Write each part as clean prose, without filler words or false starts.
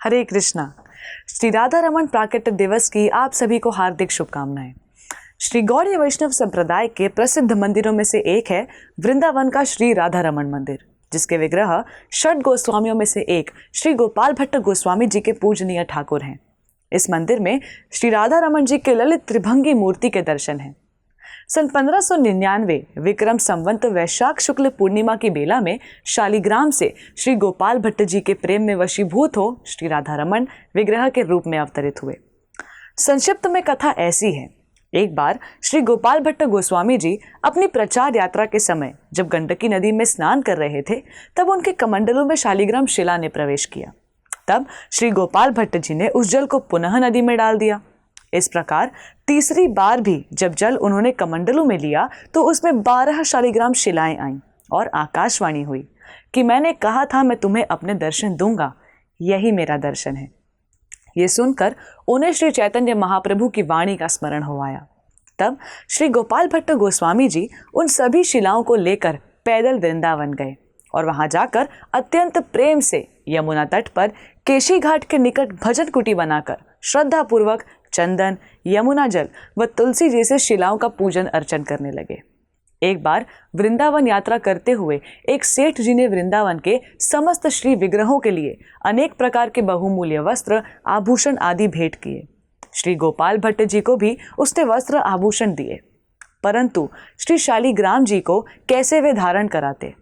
हरे कृष्णा। श्री राधा रमन प्राकट्य दिवस की आप सभी को हार्दिक शुभकामनाएं। श्री गौड़ीय वैष्णव संप्रदाय के प्रसिद्ध मंदिरों में से एक है वृंदावन का श्री राधा रमन मंदिर, जिसके विग्रह षट गोस्वामियों में से एक श्री गोपाल भट्ट गोस्वामी जी के पूजनीय ठाकुर हैं। इस मंदिर में श्री राधा रमन जी के ललित त्रिभंगी मूर्ति के दर्शन हैं। सन 1599 विक्रम संवत वैशाख शुक्ल पूर्णिमा की बेला में शालिग्राम से श्री गोपाल भट्ट जी के प्रेम में वशीभूत हो श्री राधा रमन विग्रह के रूप में अवतरित हुए। संक्षिप्त में कथा ऐसी है। एक बार श्री गोपाल भट्ट गोस्वामी जी अपनी प्रचार यात्रा के समय जब गंडकी नदी में स्नान कर रहे थे, तब उनके कमंडलों में शालिग्राम शिला ने प्रवेश किया। तब श्री गोपाल भट्ट जी ने उस जल को पुनः नदी में डाल दिया। इस प्रकार तीसरी बार भी जब जल उन्होंने कमंडलों में लिया तो उसमें 12 शालिग्राम शिलाएं आईं और आकाशवाणी हुई कि मैंने कहा था मैं तुम्हें अपने दर्शन दूंगा, यही मेरा दर्शन है। ये सुनकर उन्हें श्री चैतन्य महाप्रभु की वाणी का स्मरण हो आया। तब श्री गोपाल भट्ट गोस्वामी जी उन सभी शिलाओं को लेकर पैदल वृंदावन गए और वहां जाकर अत्यंत प्रेम से यमुना तट पर केशी घाट के निकट भजन कुटी बनाकर श्रद्धा पूर्वक चंदन, यमुना जल व तुलसी जैसे शिलाओं का पूजन अर्चन करने लगे। एक बार वृंदावन यात्रा करते हुए एक सेठ जी ने वृंदावन के समस्त श्री विग्रहों के लिए अनेक प्रकार के बहुमूल्य वस्त्र, आभूषण आदि भेंट किए। श्री गोपाल भट्ट जी को भी उसने वस्त्र आभूषण दिए, परंतु श्री शालिग्राम जी को कैसे वे धारण कराते।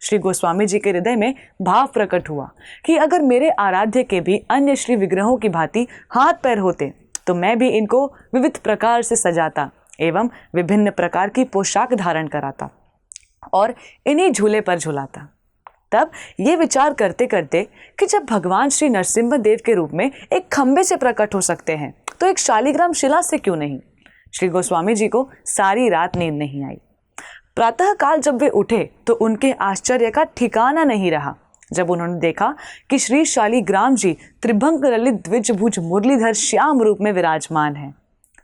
श्री गोस्वामी जी के हृदय में भाव प्रकट हुआ कि अगर मेरे आराध्य के भी अन्य श्री विग्रहों की भांति हाथ पैर होते तो मैं भी इनको विविध प्रकार से सजाता एवं विभिन्न प्रकार की पोशाक धारण कराता और इन्हीं झूले पर झुलाता। तब ये विचार करते करते कि जब भगवान श्री नरसिम्हा देव के रूप में एक खंबे से प्रकट हो सकते हैं तो एक शालिग्राम शिला से क्यों नहीं। श्री गोस्वामी जी को सारी रात नींद नहीं आई। प्रातः काल जब वे उठे तो उनके आश्चर्य का ठिकाना नहीं रहा जब उन्होंने देखा कि श्री शालिग्राम जी त्रिभंग ललित द्विजभुज मुरलीधर श्याम रूप में विराजमान हैं।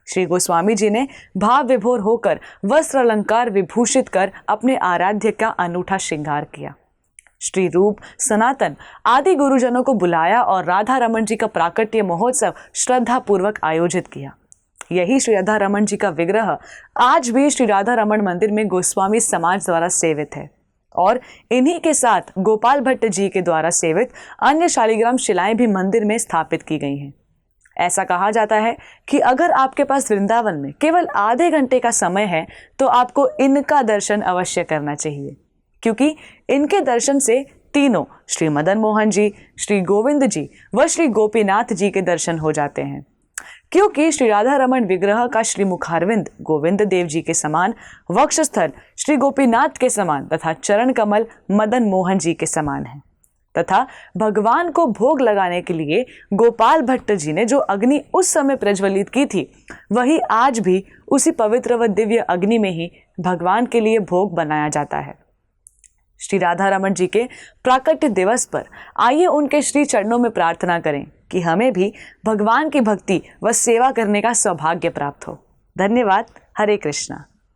श्री गोस्वामी जी ने भाव विभोर होकर वस्त्र अलंकार विभूषित कर अपने आराध्य का अनूठा श्रृंगार किया। श्री रूप, सनातन आदि गुरुजनों को बुलाया और राधा रमन जी का प्राकट्य महोत्सव श्रद्धा पूर्वक आयोजित किया। यही श्री राधा रमन जी का विग्रह आज भी श्री राधा रमन मंदिर में गोस्वामी समाज द्वारा सेवित है और इन्हीं के साथ गोपाल भट्ट जी के द्वारा सेवित अन्य शालिग्राम शिलाएं भी मंदिर में स्थापित की गई हैं। ऐसा कहा जाता है कि अगर आपके पास वृंदावन में केवल आधे घंटे का समय है तो आपको इनका दर्शन अवश्य करना चाहिए, क्योंकि इनके दर्शन से तीनों श्री मदन मोहन जी, श्री गोविंद जी व श्री गोपीनाथ जी के दर्शन हो जाते हैं। क्योंकि श्री राधा रमन विग्रह का श्री मुखारविंद गोविंद देव जी के समान, वक्षस्थल श्री गोपीनाथ के समान तथा चरण कमल मदन मोहन जी के समान है, तथा भगवान को भोग लगाने के लिए गोपाल भट्ट जी ने जो अग्नि उस समय प्रज्वलित की थी, वही आज भी उसी पवित्र व दिव्य अग्नि में ही भगवान के लिए भोग बनाया जाता है। श्री राधा रमन जी के प्राकट्य दिवस पर आइए उनके श्री चरणों में प्रार्थना करें कि हमें भी भगवान की भक्ति व सेवा करने का सौभाग्य प्राप्त हो। धन्यवाद। हरे कृष्णा।